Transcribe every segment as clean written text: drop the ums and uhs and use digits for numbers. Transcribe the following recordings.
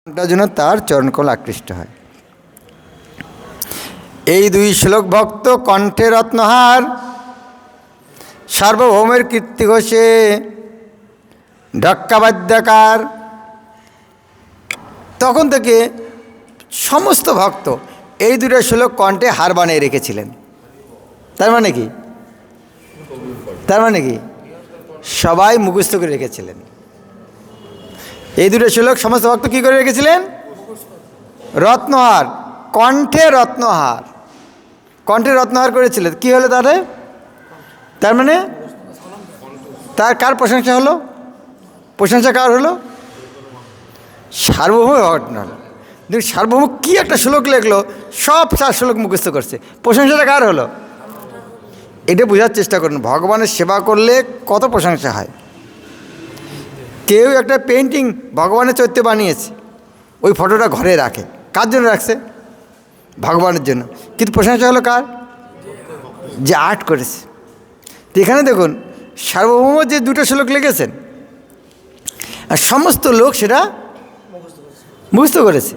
তার জন্য তার চরণকমল আকৃষ্ট হয়। এই দুই শ্লোক ভক্ত কণ্ঠে রত্নহার, সার্বভৌমের কীর্তি ঘোষে ঢক্কাবাদ্যাকার। তখন থেকে সমস্ত ভক্ত এই দুটো শ্লোক কণ্ঠে হার বানিয়ে রেখেছিলেন। তার মানে কি? তার মানে কি? সবাই মুখস্থ করে রেখেছিলেন। এই দুটো শ্লোক সমস্ত ভক্ত কী করে রেখেছিলেন? রত্নহার, কণ্ঠে রত্নহার, কণ্ঠে রত্নহার করেছিলেন। কি হলো তাহলে? তার মানে তার কার প্রশংসা হলো? প্রশংসা কার হলো? সার্বভৌম ঘটনা হলো। দেখুন সার্বভৌম কী একটা শ্লোক লেখলো, সব 4 শ্লোক মুখস্থ করছে, প্রশংসাটা কার হলো? এটা বোঝার চেষ্টা করুন, ভগবানের সেবা করলে কত প্রশংসা হয়। কেউ একটা পেন্টিং ভগবানের চরিত্রে বানিয়েছে, ওই ফটোটা ঘরে রাখে, কার জন্য রাখছে? ভগবানের জন্য। কিন্তু প্রশংসা হলো কার? যে আর্ট করেছে। তো এখানে দেখুন সার্বভৌম যে দুটো শ্লোক লিখেছেন আর সমস্ত লোক সেটা মুখস্থ করেছে,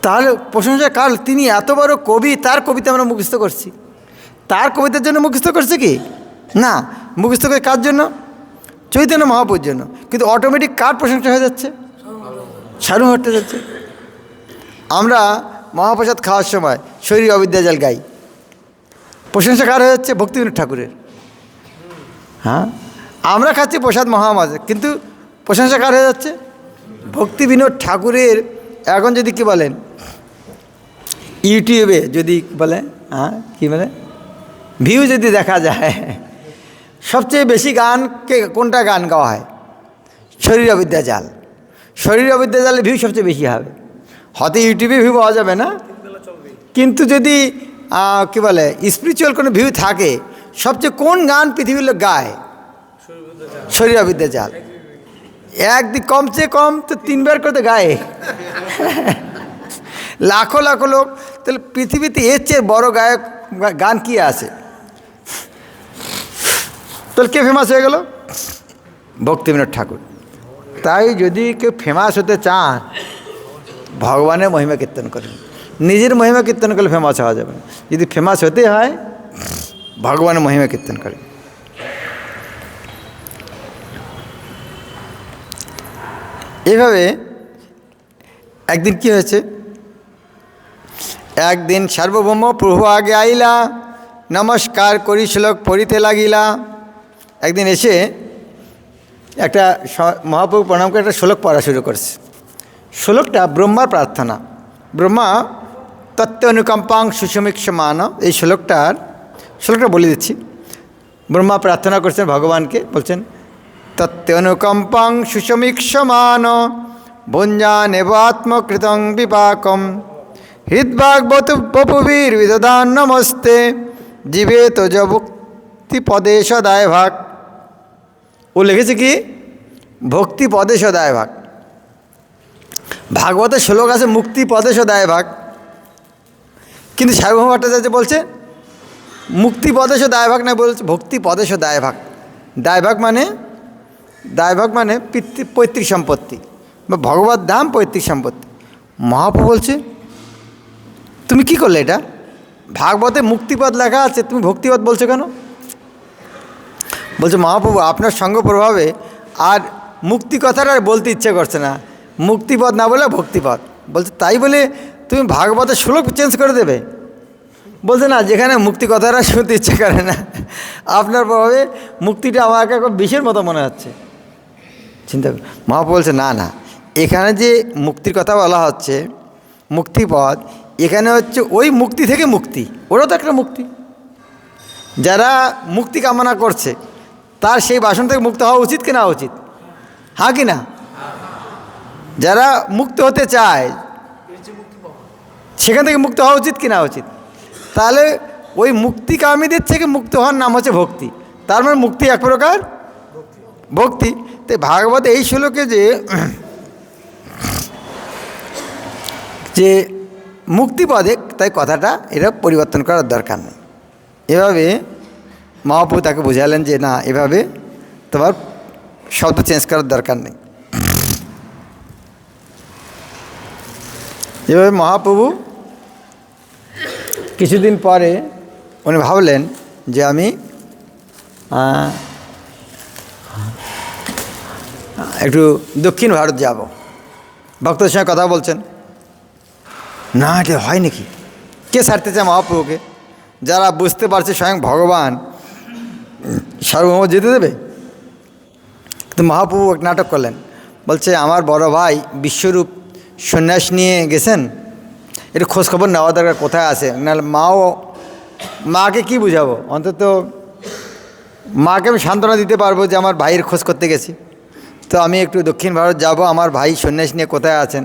তাহলে প্রশংসা কার? তিনি এত বড় কবি, তার কবিতা আমরা মুখস্থ করছি। তার কবিতার জন্য মুখস্থ করছে কি না, মুখস্থ করে কার জন্য? চৈতন্য মহাপ্রভুর জন্য। কিন্তু অটোমেটিক কার প্রশংসা হয়ে যাচ্ছে? সার্বভৌম হতে যাচ্ছে। আমরা মহাপ্রসাদ খাওয়ার সময় শরীর অবিদ্যাজাল গাই, প্রশংসা কার হয়ে যাচ্ছে? ভক্তিবিনোদ ঠাকুরের। হ্যাঁ, আমরা খাচ্ছি প্রসাদ মহামাজে, কিন্তু প্রশংসা কার হয়ে যাচ্ছে? ভক্তিবিনোদ ঠাকুরের। এখন যদি কি বলেন, ইউটিউবে যদি বলে, হ্যাঁ কী বলে, ভিউ যদি দেখা যায়, সবচেয়ে বেশি গানকে কোনটা গান গাওয়া হয়? শরীর অবিদ্যাজাল। শরীর অবিদ্যাজালের ভিউ সবচেয়ে বেশি হবে। হয়তো ইউটিউবে ভিউ পাওয়া যাবে না, কিন্তু যদি কি বলে স্পিরিচুয়াল কোনো ভিউ থাকে, সবচেয়ে কোন গান পৃথিবীর লোক গায়? শরীর অবিদ্যাজাল। একদিন কমচে কম তো 3 বার করে তো গায়ে, লাখো লাখো লোক। তাহলে পৃথিবীতে এর চেয়ে বড় গায়ক গান কি আছে? তাহলে কে ফেমাস হয়ে গেল? ভক্তিবিনোদ ঠাকুর। তাই যদি কেউ ফেমাস হতে চান, ভগবানের মহিমা কীর্তন করেন। নিজের মহিমা কীর্তন করলে ফেমাস হওয়া যাবে না। যদি ফেমাস হতে হয়, ভগবানের মহিমা কীর্তন করেন। এভাবে একদিন কি হয়েছে, একদিন সার্বভৌম প্রভু আগে আইলা, নমস্কার করি শ্লোক পড়িতে লাগিলা। একদিন এসে একটা মহাপ্রভু প্রণাম করে একটা শ্লোক পড়া শুরু করছে। শ্লোকটা ব্রহ্মার প্রার্থনা। ব্রহ্মা তত্ত্ব অনুকম্পাং সুসমীক্ষমান। এই শ্লোকটা বলে দিচ্ছি। ব্রহ্মা প্রার্থনা করছেন ভগবানকে, বলছেন তত্ত্ব অনুকম্পাং সুসমীক্ষমান ভঞ্জানেব আত্মকৃতং বিপাকম হৃদ্বাগ বপুবীর বিদদান নমস্তে জীবে তো ভক্তি পদে সদায় ভাগ। ও লিখেছে কি? ভক্তি পদে সদায় ভাগ। ভাগবতের শ্লোক আছে মুক্তি পদে সদায় ভাগ, কিন্তু সার্বভৌম ভট্টাচার্য বলছে মুক্তি পদেশ দায়ভাগ না, বলছে ভক্তি পদেশ দায়ভাগ। দায়ভাগ মানে পৈতৃক সম্পত্তি বা ভগবত ধাম পৈতৃক সম্পত্তি। মহাপ্রভু বলছে তুমি কি করলে? এটা ভাগবতে মুক্তিপদ লেখা আছে, তুমি ভক্তিপদ বলছো কেন? বলছে মহাপ্রভু আপনার সঙ্গ প্রভাবে আর মুক্তি কথাটা আর বলতে ইচ্ছে করছে না, মুক্তিপদ না বলে ভক্তিপদ বলছে। তাই বলে তুমি ভাগবতের শ্লোক চেঞ্জ করে দেবে? বলছে না, যেখানে মুক্তি কথাটা শুনতে ইচ্ছে করে না, আপনার প্রভাবে মুক্তিটা আমাকে এখন বিষের মতো মনে হচ্ছে। চিন্তা কর। মহাপ্রভু বলছে না না, এখানে যে মুক্তির কথা বলা হচ্ছে মুক্তিপদ, এখানে হচ্ছে ওই মুক্তি থেকে মুক্তি, ওরাও তো একটা মুক্তি। যারা মুক্তি কামনা করছে তার সেই বাসন থেকে মুক্ত হওয়া উচিত কি না উচিত? হ্যাঁ কি না? যারা মুক্ত হতে চায় সেখান থেকে মুক্ত হওয়া উচিত কি না উচিত? তাহলে ওই মুক্তিকামীদের থেকে মুক্ত হওয়ার নাম হচ্ছে ভক্তি। তার মানে মুক্তি এক প্রকার ভক্তি। তাই ভাগবত এই শ্লোকে যে মুক্তিপদে, তাই কথাটা এটা পরিবর্তন করার দরকার নেই। এভাবে মহাপ্রভু তাকে বুঝালেন যে না, এভাবে তোমার শব্দ চেঞ্জ করার দরকার নেই। এভাবে মহাপ্রভু কিছুদিন পরে উনি ভাবলেন যে আমি একটু দক্ষিণ ভারত যাব। ভক্তদের সঙ্গে কথা বলছেন, না এটা হয় নাকি, কে ছাড়তে চায় মহাপ্রভুকে? যারা বুঝতে পারছে স্বয়ং ভগবান সার্বভৌম যেতে দেবে। তো মহাপ্রভু এক নাটক করলেন, বলছে আমার বড় ভাই বিশ্বরূপ সন্ন্যাস নিয়ে গেছেন, একটু খোঁজখবর নেওয়া দরকার কোথায় আছে, নাহলে মাকে কি বুঝাবো, অন্তত মাকে আমি সান্ত্বনা দিতে পারবো যে আমার ভাইয়ের খোঁজ করতে গেছি। তো আমি একটু দক্ষিণ ভারত যাব, আমার ভাই সন্ন্যাস নিয়ে কোথায় আছেন।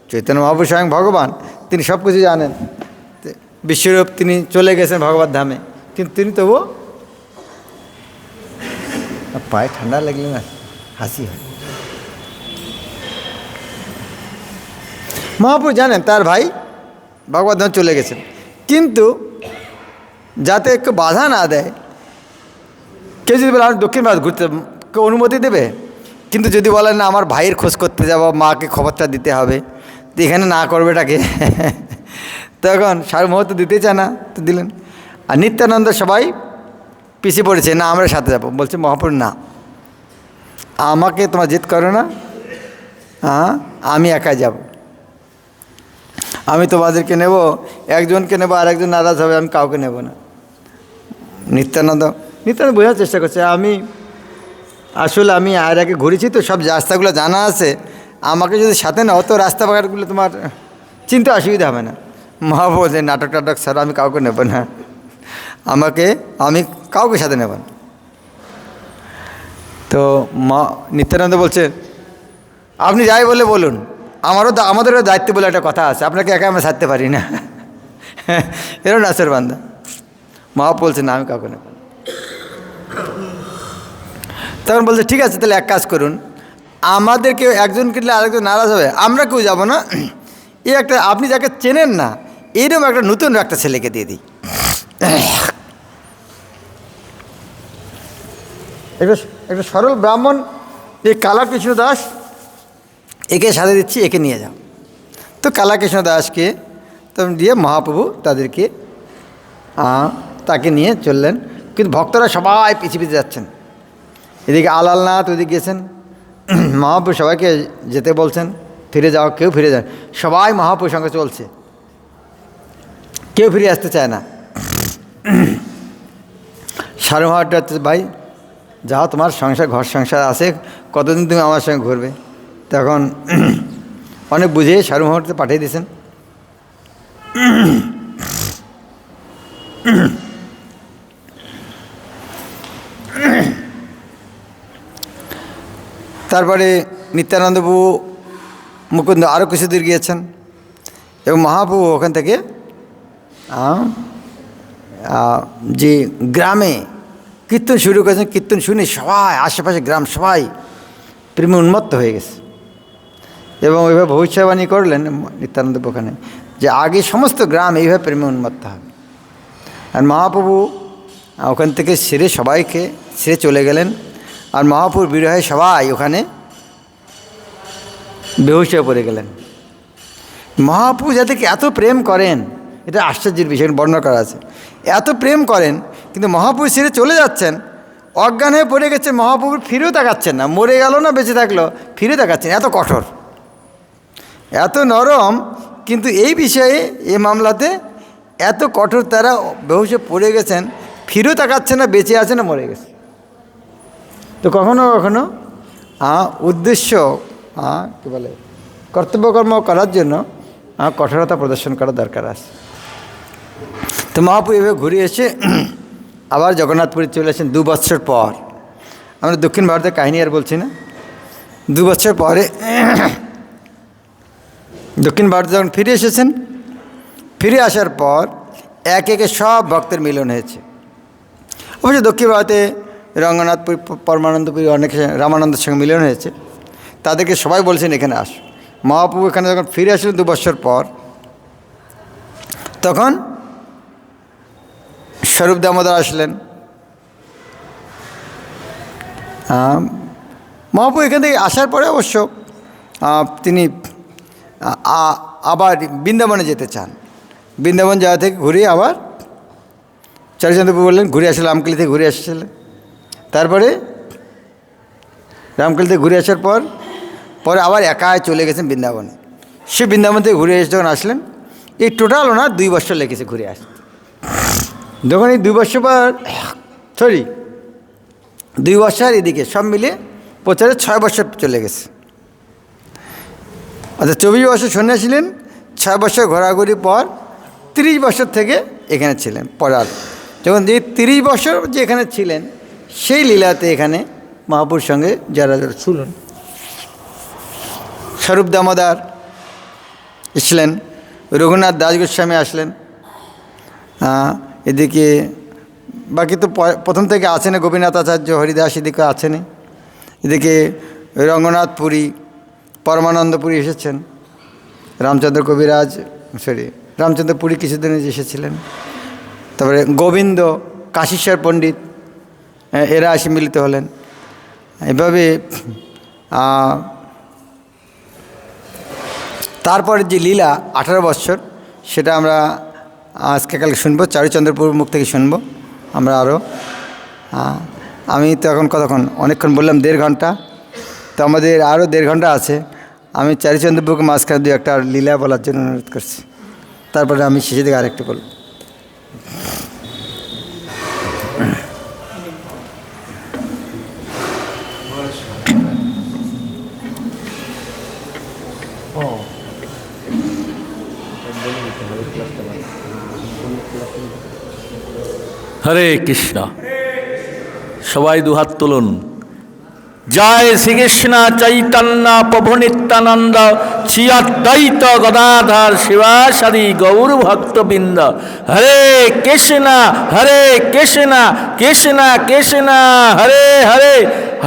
চৈতন্য মহাপ্রভু স্বয়ং ভগবান, তিনি সব কিছু জানেন। বিশ্বরূপ তিনি চলে গেছেন ভগবত ধামে, কিন্তু তিনি তবুও পায়ে ঠান্ডা লাগলে না হাসি হয়। মহাপ্রভু জানেন তার ভাই ভগবত ধামে চলে গেছেন, কিন্তু যাতে একটু বাধা না দেয়, কেউ যদি বলে আমি দক্ষিণ ভারত ঘুরতে, কেউ অনুমতি দেবে? কিন্তু যদি বলেন না আমার ভাইয়ের খোঁজ করতে যাব, মাকে খবরটা দিতে হবে, তো এখানে না করবেটাকে তখন সার্বভৌম তো দিতে চায় না, তো দিলেন। আর নিত্যানন্দ সবাই পিছিয়ে পড়েছে, না আমরা সাথে যাব। বলছে মহাপ্রভু না, আমাকে তোমার জেদ করো না, আমি একা যাব, আমি তোমাদেরকে নেব, একজনকে নেব, আর একজন নারাজ হবে, আমি কাউকে নেব না। নিত্যানন্দ বোঝার চেষ্টা করছে, আসলে আমি আর আগে ঘুরেছি তো, সব রাস্তাগুলো জানা আছে, আমাকে যদি সাথে নাও তো রাস্তা ঘাটগুলো তোমার চিন্তা অসুবিধা হবে না। মহাপ্রভু যে নাটক টাটক স্যার আমি কাউকে নেব না, আমি কাউকে সাথে নেব না। তো নিত্যানন্দ বলছে আপনি যাই বলে বলুন, আমাদেরও দায়িত্ব বলে একটা কথা আছে, আপনাকে একা আমরা ছাড়তে পারি না এরকম নাচের বান্দা। মহাপ্রভু বলছে না আমি কাউকে নেব না। তখন বলছে ঠিক আছে, তাহলে এক কাজ করুন, আমাদেরকে একজন কিনলে আরেকজন নারাজ হবে, আমরা কেউ যাব না, এই একটা আপনি যাকে চেনেন না এইরকম একটা নতুন একটা ছেলেকে দিয়ে দিই। একটা সরল ব্রাহ্মণ, এই কালাকৃষ্ণ দাস, একে সাথে দিচ্ছি, একে নিয়ে যাও। তো কালাকৃষ্ণ দাসকে তখন দিয়ে মহাপ্রভু তাকে নিয়ে চললেন। কিন্তু ভক্তরা সবাই পিছিয়ে যাচ্ছেন, এদিকে আলালনাথ ওদিকে গেছেন, মহাপ্রভু সবাইকে যেতে বলছেন, ফিরে যাও, কেউ ফিরে যায়, সবাই মহাপ্রভুর সঙ্গে চলছে, কেউ ফিরে আসতে চায় না। সার্বভৌমটা হচ্ছে ভাই যাও, তোমার ঘর সংসার আছে, কতদিন তুমি আমার সঙ্গে ঘুরবে। তখন অনেক বুঝে সার্বভৌমকে পাঠিয়ে দিয়েছেন। তারপরে নিত্যানন্দপ্রভু মুকুন্দ আরও কিছু দূর গিয়েছেন, এবং মহাপ্রভু ওখান থেকে যে গ্রামে কীর্তন শুরু করেছেন, কীর্তন শুনে সবাই আশেপাশে গ্রাম সবাই প্রেমে উন্মত্ত হয়ে গেছে। এবং ওইভাবে ভবিষ্যৎবাণী করলেন নিত্যানন্দ ওখানে যে আগে সমস্ত গ্রাম এইভাবে প্রেমে উন্মত্ত হবে। আর মহাপ্রভু ওখান থেকে সবাইকে ছেড়ে চলে গেলেন। আর মহাপ্রভুর বিরহে সবাই ওখানে বেহুশ হয়ে পড়ে গেলেন। মহাপ্রভু যাদেরকে এত প্রেম করেন, এটা আশ্চর্যের বিষয়, বর্ণনা করা আছে। এত প্রেম করেন, কিন্তু মহাপ্রভু ছেড়ে চলে যাচ্ছেন, অজ্ঞান হয়ে পড়ে গেছে, মহাপ্রভুর ফিরেও তাকাচ্ছেন না, মরে গেল না বেঁচে থাকলো ফিরে তাকাচ্ছেন। এত কঠোর, এত নরম, কিন্তু এই বিষয়ে এই মামলাতে এত কঠোর, তারা বেহুশে পড়ে গেছেন, ফিরেও তাকাচ্ছে না, বেঁচে আছে না মরে গেছে। তো কখনো কখনো উদ্দেশ্য কী বলে কর্তব্যকর্ম করার জন্য কঠোরতা প্রদর্শন করা দরকার আছে। তো মহাপ্রভু এভাবে ঘুরে এসে আবার জগন্নাথপুরী চলে আসেন 2 বছর পর। আমরা দক্ষিণ ভারতের কাহিনী আর বলছি না। 2 বছর পরে দক্ষিণ ভারতে যখন ফিরে এসেছেন, ফিরে আসার পর একে একে সব ভক্তের মিলন হয়েছে। অবশ্যই দক্ষিণ ভারতে রঙ্গনাথপুরী, পরমানন্দপুরী, অনেক রামানন্দের সঙ্গে মিলন হয়েছে, তাদেরকে সবাই বলছেন এখানে আস। মহাপ্রভু এখানে যখন ফিরে আসলেন 2 বছর পর, তখন স্বরূপ দামোদর আসলেন। মহাপ্রভু এখান থেকে আসার পরে অবশ্য তিনি আবার বৃন্দাবনে যেতে চান। বৃন্দাবন যাওয়া থেকে ঘুরে আবার চারিচন্দ্রপুর বললেন, ঘুরে আসলে রামকেলি থেকে ঘুরে আসছিলেন। তারপরে রামকেলি থেকে ঘুরে আসার পরে আবার একা চলে গেছেন বৃন্দাবনে। সে বৃন্দাবন থেকে ঘুরে এসে যখন আসলেন, এই টোটাল ওনার 2 বছর লেগেছে ঘুরে আসতে। যখন এই 2 বছর পর 2 বছর এদিকে সব মিলে প্রচারে 6 বছর চলে গেছে। আচ্ছা, 24 বছর সন্ন্যাসী ছিলেন, 6 বছর ঘোরাঘুরি পর 30 বছর থেকে এখানে ছিলেন। পরার যখন যে 30 বছর যে এখানে ছিলেন, সেই লীলাতে এখানে মহাপুরুর সঙ্গে যারা যারা ছিলেন, স্বরূপ দামোদর এসলেন, রঘুনাথ দাস গোস্বামী আসলেন, এদিকে বাকি তো প্রথম থেকে আছেন গোপীনাথ আচার্য, হরিদাস এদিকে আছেন, এদিকে রঙ্গনাথ পুরী, পরমানন্দ পুরী এসেছেন, রামচন্দ্র কবিরাজ রামচন্দ্র পুরী কিছুদিন এসেছিলেন, তারপরে গোবিন্দ, কাশীশ্বর পণ্ডিত এরা এসে মিলিত হলেন। এভাবে তারপরে যে লীলা 18 বৎসর, সেটা আমরা আজকে কালকে শুনবো, চারুচন্দ্রপুর মুখ থেকে শুনবো আমরা আরও। আমি তো এখন কতক্ষণ অনেকক্ষণ বললাম, 1.5 ঘন্টা, তো আমাদের আরও 1.5 ঘন্টা আছে। আমি চারুচন্দ্রপুরকে মাঝখানে 2-একটা লীলা বলার জন্য অনুরোধ করছি, তারপরে আমি শেষের দিকে আরেকটু বলব। হরে কৃষ্ণ। সবাই দুহাত তুলুন। জয় শ্রীকৃষ্ণ চৈতন্য প্রভু নিত্যানন্দ শ্রী অদ্বৈত গদাধর শিবাসাদি গৌর ভক্তবৃন্দ। হরে কৃষ্ণ কৃষ্ণ কৃষ্ণ হরে হরে,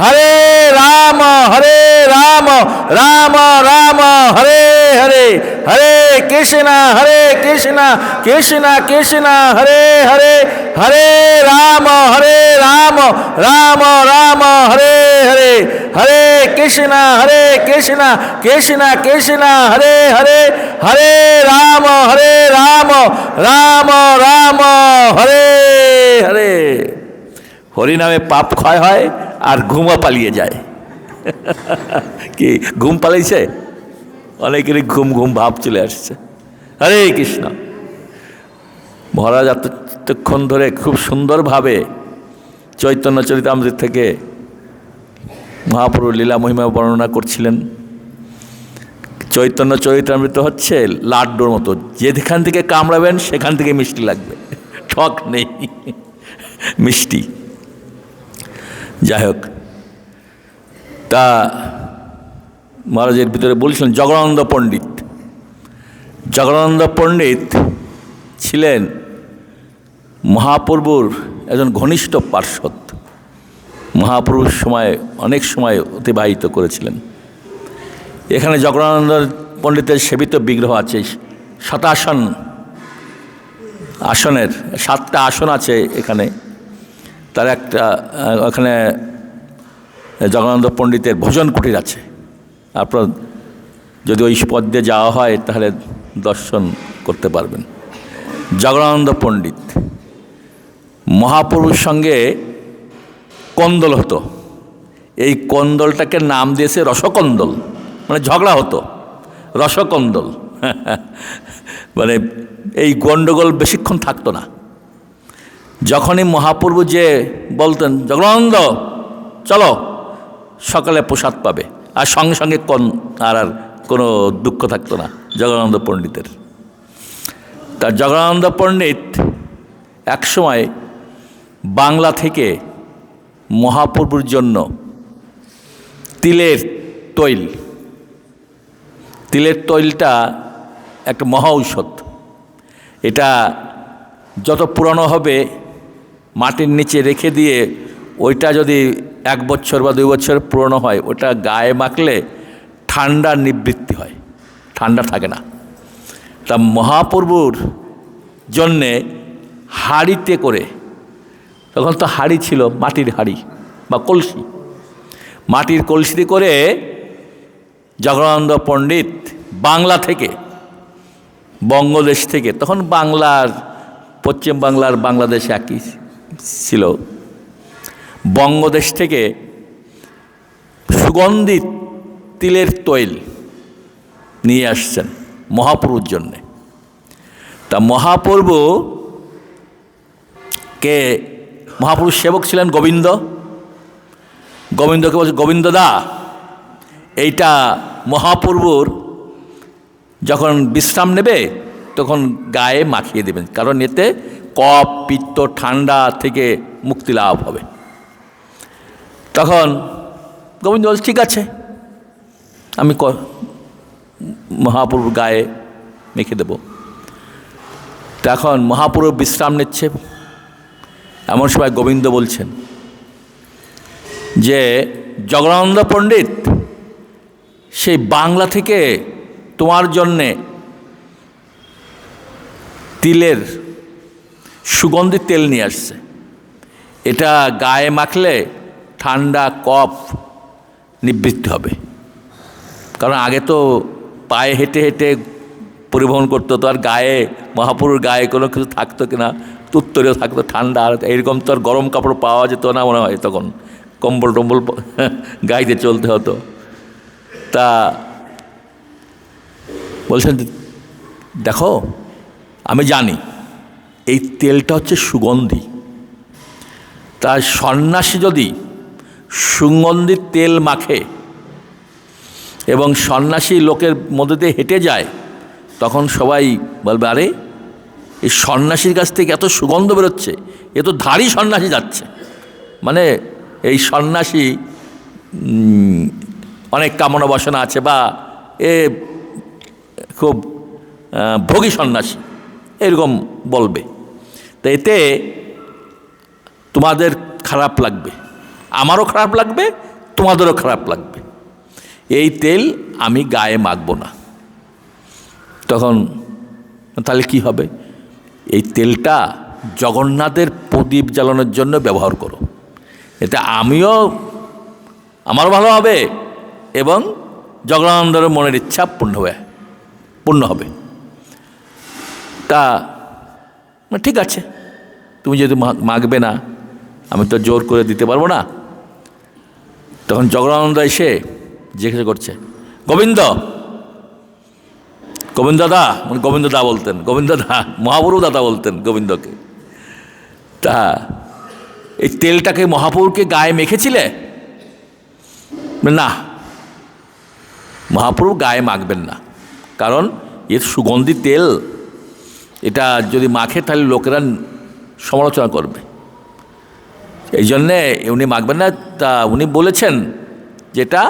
হরে রাম রাম রাম হরে হরে, হরে কৃষ্ণ কৃষ্ণ কৃষ্ণ হরে হরে, হরে রাম রাম রাম হরে হরে, হরে কৃষ্ণ কৃষ্ণ কৃষ্ণ হরে হরে, হরে রাম রাম রাম হরে হরে। হরিনামে পাপ ক্ষয় হয় আর ঘুমও পালিয়ে যায়। কি ঘুম পালাইছে? অনেকেরই ঘুম ভাব চলে আসছে। হরে কৃষ্ণ। মহারাজ এতক্ষণ ধরে খুব সুন্দরভাবে চৈতন্য চরিতামৃত থেকে মহাপ্রভুর লীলা মহিমা বর্ণনা করছিলেন। চৈতন্য চরিতামৃত হচ্ছে লাড্ডুর মতো, যেখান থেকে কামড়াবেন সেখান থেকে মিষ্টি লাগবে, ঠক নেই, মিষ্টি। যাই হোক, তা মহারাজের ভিতরে বলছিলেন জগদানন্দ পণ্ডিত। জগদানন্দ পণ্ডিত ছিলেন মহাপ্রভুর একজন ঘনিষ্ঠ পার্ষদ, মহাপ্রভুর সময় অনেক সময় অতিবাহিত করেছিলেন। এখানে জগদানন্দ পণ্ডিতের সেবিত বিগ্রহ আছে, 27 আসনের, 7টা আসন আছে এখানে। তার একটা ওখানে জগদানন্দ পণ্ডিতের ভোজন কুটির আছে। আপনার যদি ওই পথ দিয়ে যাওয়া হয় তাহলে দর্শন করতে পারবেন। জগদানন্দ পণ্ডিত মহাপ্রভুর সঙ্গে কন্দল হতো। এই কন্দলটাকে নাম দিয়েছে রসকন্দল, মানে ঝগড়া হতো, রসকন্দল। মানে এই গণ্ডগোল বেশিক্ষণ থাকতো না। যখনই মহাপ্রভু যে বলতেন জগদানন্দ চলো, সকালে প্রসাদ পাবে, আর সঙ্গে সঙ্গে আর কোনো দুঃখ থাকতো না জগদানন্দ পণ্ডিতের। তার জগদানন্দ পণ্ডিত একসময় বাংলা থেকে মহাপ্রভুর জন্য তিলের তৈলটা একটা মহা ঔষধ। এটা যত পুরানো হবে মাটির নিচে রেখে দিয়ে ওইটা যদি 1 বছর বা 2 বছর পুরনো হয়, ওটা গায়ে মাখলে ঠান্ডা নিবৃত্তি হয়, ঠান্ডা থাকে না। তা মহাপ্রভুর জন্যে হাঁড়িতে করে, তখন তো হাঁড়ি ছিল মাটির হাঁড়ি বা কলসি, মাটির কলসিতে করে জগদানন্দ পণ্ডিত বাংলা থেকে, বঙ্গদেশ থেকে, তখন বাংলার, পশ্চিম বাংলার বাংলাদেশ একই ছিল, বঙ্গদেশ থেকে সুগন্ধি তিলের তৈল নিয়ে আসছেন মহাপ্রভুর জন্যে। তা মহাপ্রভুর সেবক ছিলেন গোবিন্দ। গোবিন্দকে বলছে, গোবিন্দ দা, এইটা মহাপ্রভুর যখন বিশ্রাম নেবে তখন গায়ে মাখিয়ে দেবেন, কারণ এতে কফ পিত্ত ঠান্ডা থেকে মুক্তি লাভ হবে। তখন গোবিন্দ বলছে, ঠিক আছে, আমি মহাপ্রভুর গায়ে মেখে দেব। তখন মহাপ্রভু বিশ্রাম নিচ্ছে, এমন সময় গোবিন্দ বলছেন যে জগদানন্দ পণ্ডিত সেই বাংলা থেকে তোমার জন্যে তিলের সুগন্ধি তেল নিয়ে আসছে, এটা গায়ে মাখলে ঠান্ডা কফ নিবৃত্তি হবে। কারণ আগে তো পায়ে হেঁটে হেঁটে পরিবহন করতো, তো আর গায়ে, মহাপুরুর গায়ে কোনো কিছু থাকতো কিনা, তুত্তরেও থাকতো, ঠান্ডা, আর এইরকম তো আর গরম কাপড় পাওয়া যেত না মনে হয়, তখন কম্বল টম্বল গাইতে চলতে হতো। তা বলছেন, দেখো আমি জানি এই তেলটা হচ্ছে সুগন্ধি, তা সন্ন্যাসী যদি সুগন্ধির তেল মাখে এবং সন্ন্যাসী লোকের মধ্যে দিয়ে হেঁটে যায়, তখন সবাই বলবে, আরে এই সন্ন্যাসীর কাছ থেকে এত সুগন্ধ বেরোচ্ছে, এ তো ধারী সন্ন্যাসী যাচ্ছে, মানে এই সন্ন্যাসী অনেক কামনা বাসনা আছে, বা এ খুব ভোগী সন্ন্যাসী, এরকম বলবে। তো এতে তোমাদের খারাপ লাগবে, আমারও খারাপ লাগবে, তোমাদেরও খারাপ লাগবে, এই তেল আমি গায়ে মাখব না। তখন তাহলে কি হবে? এই তেলটা জগন্নাথের প্রদীপ জ্বালানোর জন্য ব্যবহার করো, এতে আমারও ভালো হবে এবং জগন্নাথের মনের ইচ্ছা পূর্ণ হবে। তা ঠিক আছে, তুমি যদি মাখবে না, আমি তো জোর করে দিতে পারবো না। তখন জগদানন্দ এসে জিজ্ঞাসা করছে, গোবিন্দ দা, মানে গোবিন্দ দা বলতেন, গোবিন্দ দা, মহাপ্রভু দাদা বলতেন গোবিন্দকে। তা এই তেলটাকে মহাপ্রভুকে গায়ে মেখেছিলে? না, মহাপ্রভু গায়ে মাখবেন না, কারণ এর সুগন্ধি তেল, এটা যদি মাখে তাহলে লোকেরা সমালোচনা করবে, এই জন্যে উনি মাখবেন না। তা উনি বলেছেন যেটা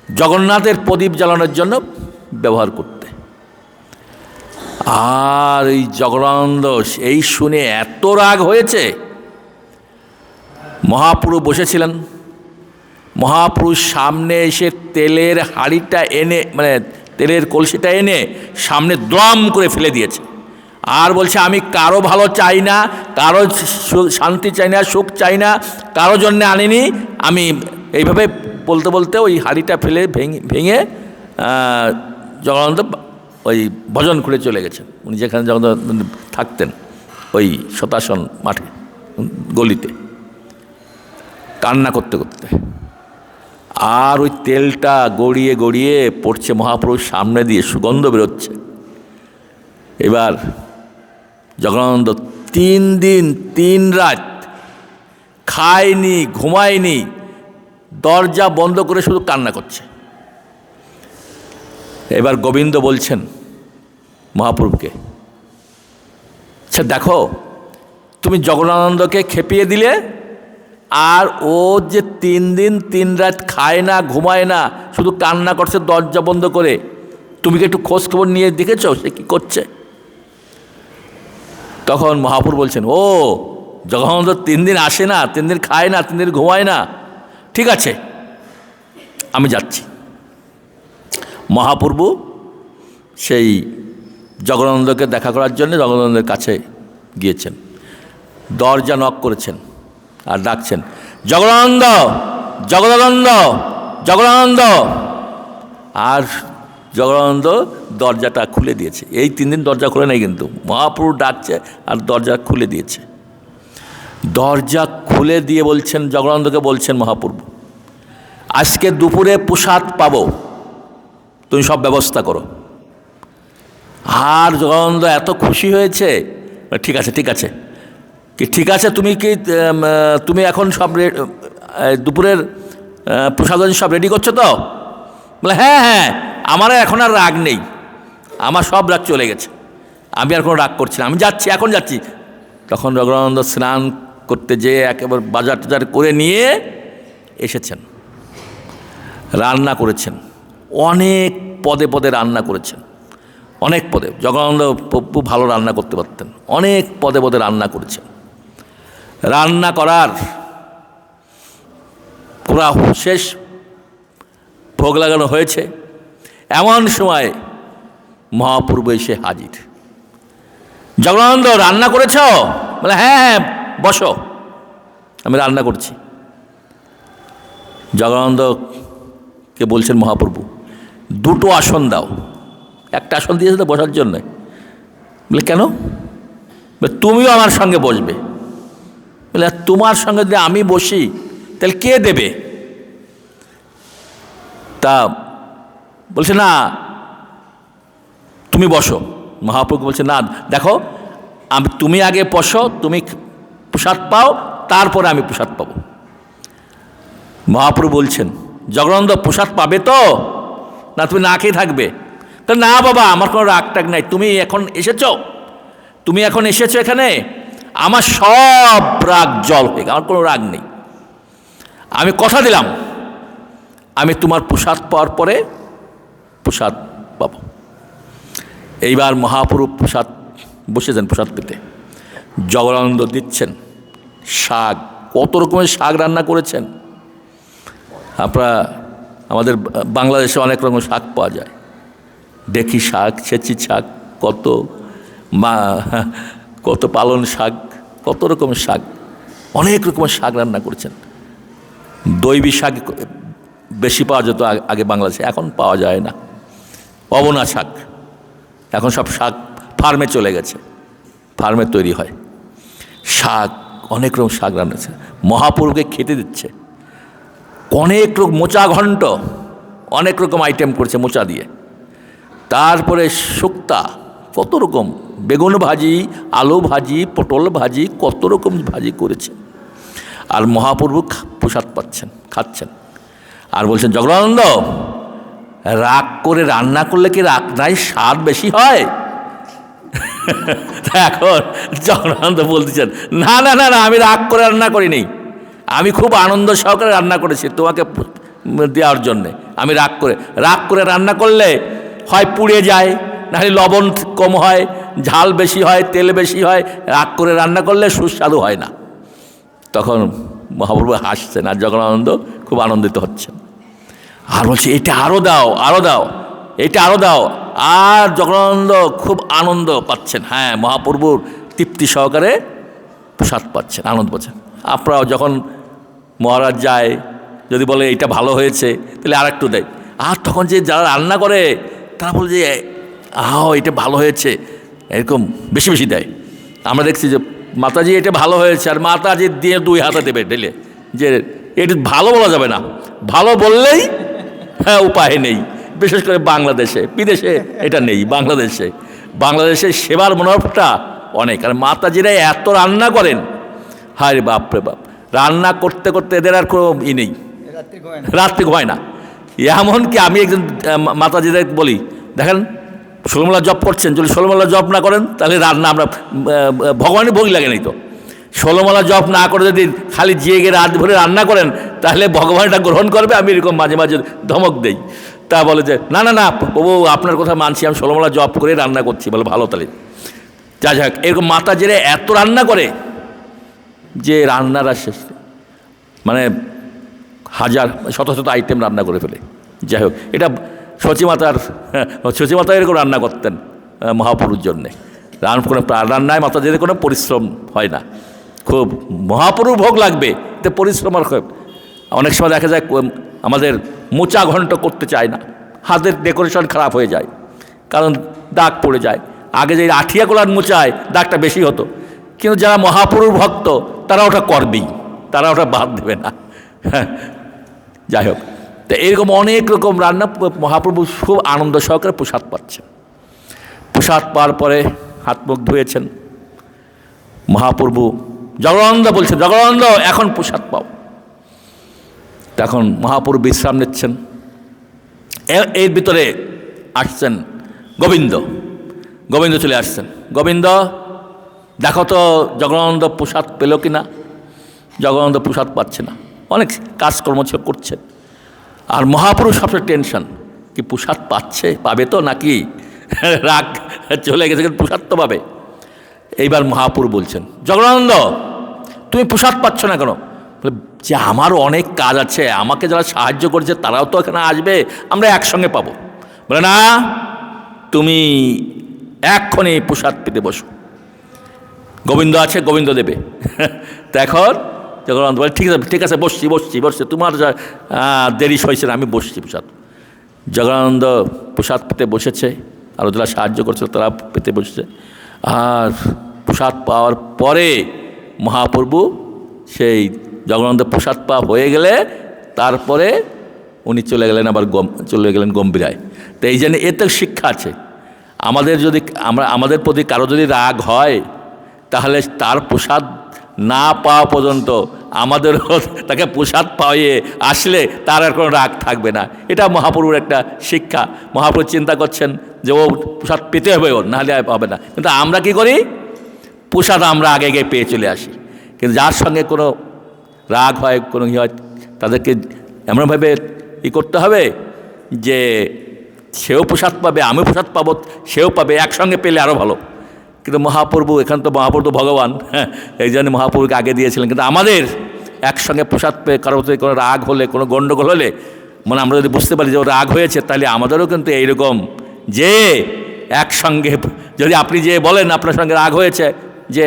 জগন্নাথের প্রদীপ জ্বালানোর জন্য ব্যবহার করতে। আর এই জগদানন্দ এই শুনে এত রাগ হয়েছে, মহাপ্রভু বসেছিলেন, মহাপ্রভুর সামনে এসে তেলের হাঁড়িটা এনে, মানে তেলের কলসিটা এনে সামনে দ্রম করে ফেলে দিয়েছে, আর বলছে, আমি কারো ভালো চাই না, কারো শান্তি চাই না, সুখ চাই না, কারো জন্যে আনিনি। আমি এইভাবে বলতে বলতে ওই হাঁড়িটা ফেলে ভেঙে জগন্নাথ ওই ভজন করে চলে গেছেন। উনি যেখানে জগন্নাথ থাকতেন, ওই শতাসন মাঠে গলিতে, কান্না করতে করতে। আর ওই তেলটা গড়িয়ে গড়িয়ে পড়ছে মহাপ্রভুর সামনে দিয়ে, সুগন্ধ বেরোচ্ছে। এবার জগন্নাথ 3 দিন 3 রাত খায়নি, ঘুমায়নি, দরজা বন্ধ করে শুধু কান্না করছে। এবার গোবিন্দ বলছেন মহাপ্রভুকে, আচ্ছা দেখো, তুমি জগন্নাথকে খেপিয়ে দিলে, আর ও যে 3 দিন 3 রাত খায় না, ঘুমায় না, শুধু কান্না করছে দরজা বন্ধ করে, তুমি কি একটু খোঁজ খবর নিয়ে দেখেছো সে কি করছে? তখন মহাপ্রভু বলছেন, ও জগন্নাথ 3 দিন আসে না, 3 দিন খায় না, 3 দিন ঘুমায় না, ঠিক আছে আমি যাচ্ছি। মহাপ্রভু সেই জগন্নাথকে দেখা করার জন্য জগন্নাথের কাছে গিয়েছেন, দরজা নক করেছেন আর ডাকছেন, জগদানন্দ, জগদানন্দ, জগদানন্দ। আর জগদানন্দ দরজাটা খুলে দিয়েছে। এই 3 দিন দরজা খুলে নেই, কিন্তু মহাপ্রভু ডাকছে আর দরজা খুলে দিয়েছে। দরজা খুলে দিয়ে বলছেন, জগদানন্দকে বলছেন মহাপ্রভু, আজকে দুপুরে প্রসাদ পাবো, তুমি সব ব্যবস্থা করো। আর জগদানন্দ এত খুশি হয়েছে, ঠিক আছে ঠিক আছে, কি ঠিক আছে, তুমি এখন সব দুপুরের প্রসাদ সব রেডি করছো তো? বলে হ্যাঁ হ্যাঁ, আমার এখন আর রাগ নেই, আমার সব রাগ চলে গেছে, আমি আর কোনো রাগ করছি না, আমি যাচ্ছি, এখন যাচ্ছি। তখন জগদানন্দ স্নান করতে যেয়ে একেবারে বাজার টাজার করে নিয়ে এসেছেন, রান্না করেছেন, অনেক পদে পদে রান্না করেছেন, অনেক পদে। জগদানন্দ খুব ভালো রান্না করতে পারতেন, অনেক পদে পদে রান্না করেছেন। রান্না করা শেষ, ভোগ লাগানো হয়েছে, এমন সময় মহাপ্রভু এসে হাজির। জগদানন্দ, রান্না করেছ? বলে হ্যাঁ হ্যাঁ, বসো, আমি রান্না করছি। জগদানন্দকে বলছেন মহাপ্রভু, 2টো আসন দাও। একটা আসন দিয়েছে তো বসার জন্য। বলে কেন? তুমিও আমার সঙ্গে বসবে। বলে তোমার সঙ্গে যদি আমি বসি তাহলে কে দেবে? তা বলছে না, তুমি বসো। মহাপ্রভু বলছে না, দেখো, তুমি আগে বসো, তুমি প্রসাদ পাও, তারপরে আমি প্রসাদ পাবো। মহাপ্রভু বলছেন, জগদানন্দ প্রসাদ পাবে তো, না তুমি না খেয়ে থাকবে? তো না বাবা, আমার কোনো রাগ টাগ নাই, তুমি এখন এসেছো এখানে, আমার সব রাগ জল হয়ে গেল, আমার কোনো রাগ নেই। আমি কথা দিলাম, আমি তোমার প্রসাদ পাওয়ার পরে প্রসাদ পাবো। এইবার মহাপ্রভু প্রসাদ বসেছেন, প্রসাদ পেতে জগদানন্দ দিচ্ছেন শাক, কত রকমের শাক রান্না করেছেন। আমাদের বাংলাদেশে অনেক রকমের শাক পাওয়া যায়, ডেকি শাক, ছেঁচি শাক, কত পালন শাক, কত রকমের শাক, অনেক রকমের শাক রান্না করেছেন। দৈবী শাক বেশি পাওয়া যেত আগে বাংলাদেশে, এখন পাওয়া যায় না। অবনা শাক, এখন সব শাক ফার্মে চলে গেছে, ফার্মে তৈরি হয় শাক, অনেক রকম শাক রান্না আছে। মহাপ্রভুকে খেতে দিচ্ছে, অনেক রকম মোচা ঘণ্ট, অনেক রকম আইটেম করছে মোচা দিয়ে। তারপরে শুক্তা, কত রকম, বেগুন ভাজি, আলু ভাজি, পটল ভাজি, কত রকম ভাজি করেছে। আর মহাপ্রভু প্রসাদ পাচ্ছেন, খাচ্ছেন, আর বলছেন, জগদানন্দ, রাগ করে রান্না করলে কি রান্নায় স্বাদ বেশি হয়? এখন জগদানন্দ বলতেছেন, না না না না, আমি রাগ করে রান্না করিনি, আমি খুব আনন্দ সহকারে রান্না করেছি তোমাকে দেওয়ার জন্যে। আমি রাগ করে রান্না করলে হয় পুড়ে যায়, নাহলে লবণ কম হয়, ঝাল বেশি হয়, তেল বেশি হয়, রাগ করে রান্না করলে সুস্বাদু হয় না। তখন মহাপ্রভু হাসছেন, আর জগদানন্দ খুব আনন্দিত হচ্ছেন, আর বলছে, এটা আরও দাও, আরও দাও, এটা আরও দাও। আর জগদানন্দ খুব আনন্দ পাচ্ছেন, হ্যাঁ, মহাপ্রভুর তৃপ্তি সহকারে প্রসাদ পাচ্ছেন, আনন্দ পাচ্ছেন। আপনারাও যখন মহারাজ যায়, যদি বলে এটা ভালো হয়েছে, তাহলে আর একটু দেয়। আর তখন যে যারা রান্না করে তারা বলে যে এটা ভালো হয়েছে, এরকম বেশি বেশি দেয়। আমরা দেখছি যে মাতাজি এটা ভালো হয়েছে, আর মাতাজি দিয়ে 2 হাতে দেবে ঢেলে, যে এটা ভালো বলা যাবে না, ভালো বললেই উপায় নেই। বিশেষ করে বাংলাদেশে, বিদেশে এটা নেই, বাংলাদেশে সেবার মনোভাবটা অনেক। আর মাতাজিরা এত রান্না করেন, হায় রে বাপ রে বাপ, রান্না করতে করতে এদের আর কোনো নেই, রাত্রি ঘুমায় না। এমনকি আমি একজন মাতাজিদের বলি, দেখেন ষোলমালা জপ করছেন, যদি ষোলমালা জপ না করেন তাহলে রান্না আমরা ভগবানের ভোগ লাগে নাই তো। ষোলমালা জপ না করে যদি খালি জিয়ে গিয়ে রাত ভরে রান্না করেন তাহলে ভগবান এটা গ্রহণ করবে। আমি এরকম মাঝে মাঝে ধমক দেই, তা বলে যে না না না প্রভু, আপনার কথা মানছি, আমি ষোলমালা জপ করে রান্না করছি। বলে ভালো, তাহলে যা যাক। এরকম মাতাজিরা এত রান্না করে যে রান্নারা শেষ, মানে হাজার শত শত আইটেম রান্না করে ফেলে। যাই হোক, এটা সচিমাতা এরকম রান্না করতেন মহাপুরুর জন্যে। রান্নায় মাতাজিদের কোনো পরিশ্রম হয় না, খুব মহাপুরুর ভোগ লাগবে, এতে পরিশ্রম আর অনেক সময় দেখা যায় আমাদের মোচা ঘন্ট করতে চায় না, হাতের ডেকোরেশন খারাপ হয়ে যায়, কারণ দাগ পড়ে যায়। আগে যে আঠিয়া গোলার মোচায় দাগটা বেশি হতো, কিন্তু যারা মহাপুরুষ ভক্ত তারা ওটা করবেই, তারা ওটা বাদ দেবে না। যাই হোক, তো এরকম অনেক রকম রান্না মহাপ্রভু খুব আনন্দ সহকারে প্রসাদ পাচ্ছেন। প্রসাদ পাওয়ার পরে হাত মুখ ধুয়েছেন। মহাপ্রভু জগদানন্দ বলছেন, জগদানন্দ এখন প্রসাদ পাও। তখন মহাপ্রভু বিশ্রাম নিচ্ছেন। এর ভিতরে আসছেন গোবিন্দ। গোবিন্দ চলে আসছেন। গোবিন্দ, দেখো তো জগদানন্দ প্রসাদ পেল কি না। জগদানন্দ প্রসাদ পাচ্ছে না, অনেক কাজকর্ম করছে। আর মহাপুরুষ সবচেয়ে টেনশন, কি প্রসাদ পাচ্ছে, পাবে তো নাকি রাগ চলে গেছে, কিন্তু প্রসাদ তো পাবে। এইবার মহাপুরুষ বলছেন, জগদানন্দ তুমি প্রসাদ পাচ্ছ না কেন? বলে, যে আমারও অনেক কাজ আছে, আমাকে যারা সাহায্য করেছে তারাও তো এখানে আসবে, আমরা একসঙ্গে পাবো। বলে, না, তুমি এক্ষণে প্রসাদ পেতে বসো, গোবিন্দ আছে, গোবিন্দ দেবে। এখন জগন্নাথ বলে, ঠিক আছে ঠিক আছে, বসছি বসছি বসছি, তোমার দেরি হয়েছে না, আমি বসছি প্রসাদ। জগন্নাথ প্রসাদ পেতে বসেছে, আর যারা সাহায্য করছিল তারা পেতে বসেছে। আর প্রসাদ পাওয়ার পরে মহাপ্রভু সেই জগন্নাথ প্রসাদ পাওয়া হয়ে গেলে তারপরে উনি চলে গেলেন, আবার চলে গেলেন গম্ভীরায়। তো এই জন্য এতে শিক্ষা আছে, আমাদের যদি আমাদের প্রতি কারো যদি রাগ হয়, তাহলে তার প্রসাদ না পাওয়া পর্যন্ত আমাদেরও তাকে প্রসাদ পাইয়ে আসলে তার আর কোনো রাগ থাকবে না। এটা মহাপ্রভুর একটা শিক্ষা। মহাপ্রভু চিন্তা করছেন যে ও প্রসাদ পেতে হবে, ওর নাহলে হবে না। কিন্তু আমরা কি করি, প্রসাদ আমরা আগে গিয়ে পেয়ে চলে আসি। কিন্তু যার সঙ্গে কোনো রাগ হয়, কোনো হয়, তাদেরকে এমনভাবে করতে হবে যে সেও প্রসাদ পাবে, আমিও প্রসাদ পাবো, সেও পাবে, একসঙ্গে পেলে আরও ভালো। কিন্তু মহাপ্রভু, এখানে তো মহাপ্রভু তো ভগবান, হ্যাঁ, এই জন্য মহাপ্রভুকে আগে দিয়েছিলেন। কিন্তু আমাদের একসঙ্গে প্রসাদ পেয়ে কারো কোনো রাগ হলে, কোনো গণ্ডগোল হলে, মানে আমরা যদি বুঝতে পারি যে ও রাগ হয়েছে, তাহলে আমাদেরও কিন্তু এইরকম যে একসঙ্গে, যদি আপনি যে বলেন আপনার সঙ্গে রাগ হয়েছে যে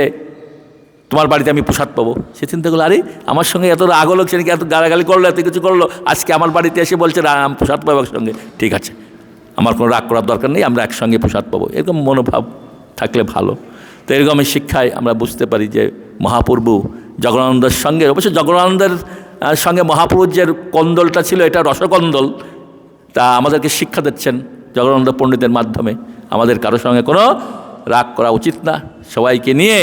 তোমার বাড়িতে আমি প্রসাদ পাবো, সে চিন্তা করলো, আরে আমার সঙ্গে এত রাগ হলো, সে এত গালাগালি করলো, এত কিছু করলো, আজকে আমার বাড়িতে এসে বলছে আমি প্রসাদ পাবো একসঙ্গে, ঠিক আছে, আমার কোনো রাগ করার দরকার নেই, আমরা একসঙ্গে প্রসাদ পাবো। এরকম মনোভাব থাকলে ভালো। তো এরকমের শিক্ষায় আমরা বুঝতে পারি যে মহাপ্রভু জগদানন্দের সঙ্গে, অবশ্য জগদানন্দের সঙ্গে মহাপ্রভুর যে কন্দলটা ছিল এটা রসকন্দল, তা আমাদেরকে শিক্ষা দিচ্ছেন জগদানন্দ পণ্ডিতের মাধ্যমে। আমাদের কারোর সঙ্গে কোনো রাগ করা উচিত না, সবাইকে নিয়ে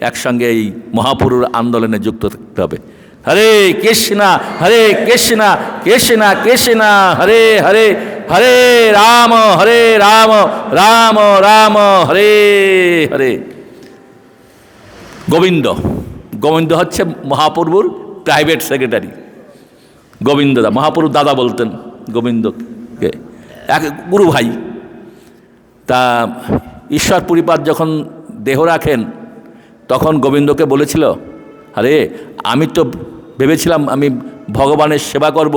একসঙ্গে এই মহাপ্রভুর আন্দোলনে যুক্ত থাকতে হবে। হরে কৃষ্ণা হরে কৃষ্ণা কৃষ্ণা কৃষ্ণা হরে হরে, হরে রাম রাম রাম হরে হরে। গোবিন্দ, গোবিন্দ হচ্ছে মহাপ্রভুর প্রাইভেট সেক্রেটারি। গোবিন্দদা, মহাপ্রভুর দাদা বলতেন গোবিন্দকে, এক গুরু ভাই। তা ঈশ্বর পরিপাদ যখন দেহ রাখেন, তখন গোবিন্দকে বলেছিল, আরে আমি তো ভেবেছিলাম আমি ভগবানের সেবা করব,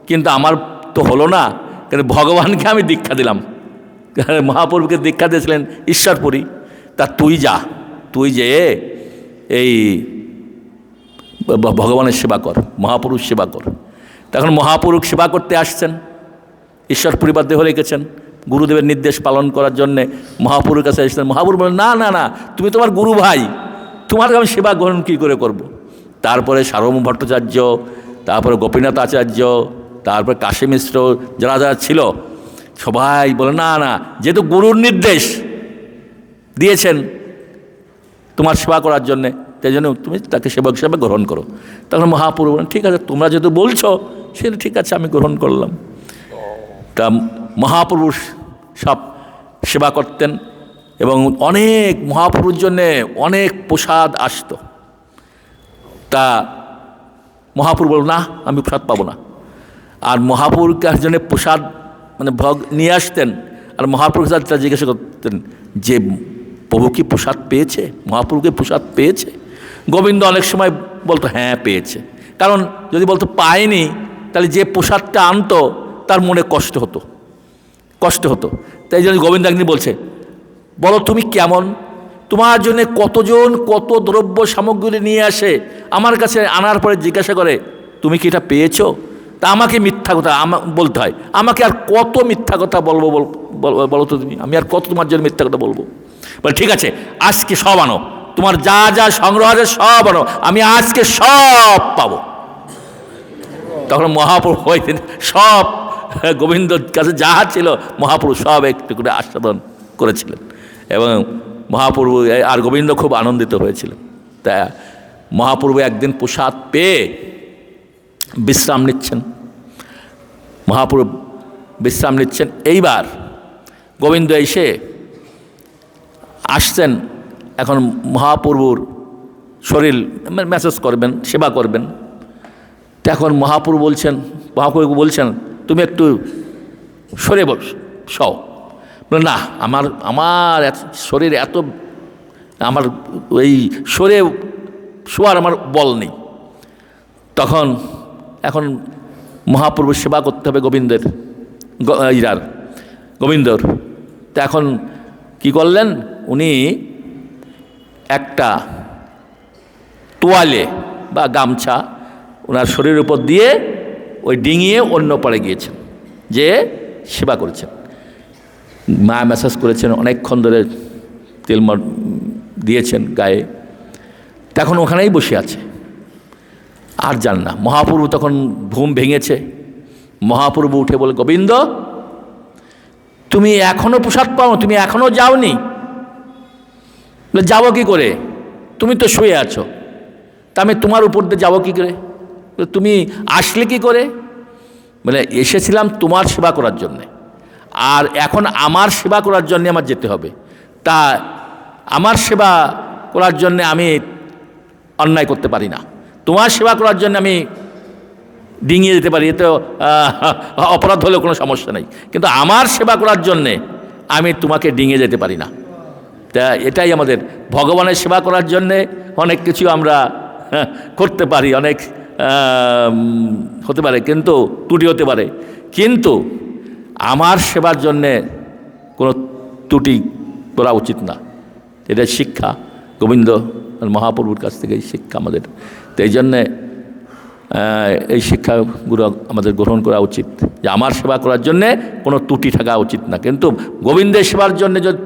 কিন্তু আমার তো হলো না, কিন্তু ভগবানকে আমি দীক্ষা দিলাম। মহাপ্রভুকে দীক্ষা দিয়েছিলেন ঈশ্বরপুরী। তা তুই যা, তুই যে এই ভগবানের সেবা কর, মহাপুরুষ সেবা কর। তখন মহাপুরুষ সেবা করতে আসছেন, ঈশ্বরপুরী বা দেহ রেখেছেন, গুরুদেবের নির্দেশ পালন করার জন্যে মহাপুরুর কাছে এসেছেন। মহাপুরু বলেন, না না না, তুমি তোমার গুরু ভাই, তোমার আমি সেবা গ্রহণ কী করে করব। তারপরে সার্বভৌম ভট্টাচার্য, তারপরে গোপীনাথ আচার্য, তারপরে কাশী মিশ্র, যারা যারা ছিল সবাই বলে, না না, যেহেতু গুরুর নির্দেশ দিয়েছেন তোমার সেবা করার জন্যে, তাই জন্য তুমি তাকে সেবক হিসাবে গ্রহণ করো। তখন মহাপুরু বলেন, ঠিক আছে, তোমরা যেহেতু বলছো সেটা ঠিক আছে, আমি গ্রহণ করলাম। তা মহাপুরুষ সব সেবা করতেন এবং অনেক মহাপুরুষ জন্যে অনেক প্রসাদ আসত। তা মহাপুরু বলল, না, আমি প্রসাদ পাবো না। আর মহাপুরুষের জন্য প্রসাদ মানে নিয়ে আসতেন, আর মহাপুরুষ তা জিজ্ঞাসা করতেন যে প্রভু কি প্রসাদ পেয়েছে, মহাপুরুষকে প্রসাদ পেয়েছে? গোবিন্দ অনেক সময় বলতো, হ্যাঁ পেয়েছে। কারণ যদি বলতো পায়নি, তাহলে যে প্রসাদটা আনতো তার মনে কষ্ট হতো। তাই জন্য গোবিন্দ একদিন বলছে, বলো তুমি কেমন, তোমার জন্য কতজন কত দ্রব্য সামগ্রী নিয়ে আসে, আমার কাছে আনার পরে জিজ্ঞাসা করে তুমি কি এটা পেয়েছো? তা আমাকে মিথ্যা কথা বলতে হয়। আমাকে আর কত মিথ্যা কথা বলবো বলো তো তুমি, আমি আর কত তোমার জন্য মিথ্যা কথা বলবো? বলে ঠিক আছে, আজকে সব আনো, তোমার যা যা সংগ্রহ আছে সব আনো, আমি আজকে সব পাবো। তখন মহাপ্রভু সব গোবিন্দর কাছে যা ছিল মহাপ্রভু সব একটু করে আস্বাদন করেছিলেন, এবং মহাপ্রভু আর গোবিন্দ খুব আনন্দিত হয়েছিলেন। তা মহাপ্রভু একদিন প্রসাদ পেয়ে বিশ্রাম নিচ্ছেন, মহাপ্রভু বিশ্রাম নিচ্ছেন। এইবার গোবিন্দ এসে আসছেন, এখন মহাপ্রভুর শরীর ম্যাসেজ করবেন, সেবা করবেন। এখন মহাপ্রভু বলছেন তুমি একটু সরে শও। না, আমার শরীর এত, আমার ওই সরে শোয়ার আমার বল নেই। তখন এখন মহাপ্রভুর সেবা করতে হবে গোবিন্দর। তা এখন কি করলেন উনি, একটা তোয়ালে বা গামছা ওনার শরীরের উপর দিয়ে ওই ডিঙিয়ে অন্য পাড়ে গিয়েছেন, যে সেবা করেছেন, মা ম্যাসাজ করেছেন, অনেকক্ষণ ধরে তেল দিয়েছেন গায়ে। তখন ওখানেই বসে আছে, আর যান না। মহাপ্রভু তখন ঘুম ভেঙেছে। মহাপ্রভু উঠে বলে, গোবিন্দ তুমি এখনো প্রসাদ পাও, তুমি এখনো যাওনি? বলে যাবো কি করে, তুমি তো শুয়ে আছো, তা আমি তোমার উপর দিয়ে যাবো কী করে? তুমি আসলে কি করে? বলে এসেছিলাম তোমার সেবা করার জন্যে, আর এখন আমার সেবা করার জন্যে আমার যেতে হবে। তা আমার সেবা করার জন্যে আমি অন্যায় করতে পারি না, তোমার সেবা করার জন্য আমি ডিঙিয়ে যেতে পারি, এতে অপরাধ হলেও কোনো সমস্যা নেই, কিন্তু আমার সেবা করার জন্যে আমি তোমাকে ডিঙিয়ে যেতে পারি না। তা এটাই আমাদের ভগবানের সেবা করার জন্যে অনেক কিছু আমরা করতে পারি, অনেক হতে পারে, কিন্তু ত্রুটি হতে পারে, কিন্তু আমার সেবার জন্যে কোনো ত্রুটি করা উচিত না। এটা শিক্ষা গোবিন্দ মহাপ্রভুর কাছ থেকে এই শিক্ষা আমাদের। তো এই জন্যে এই শিক্ষাগুলো আমাদের গ্রহণ করা উচিত, যে আমার সেবা করার জন্যে কোনো ত্রুটি থাকা উচিত না, কিন্তু গোবিন্দের সেবার জন্যে যদি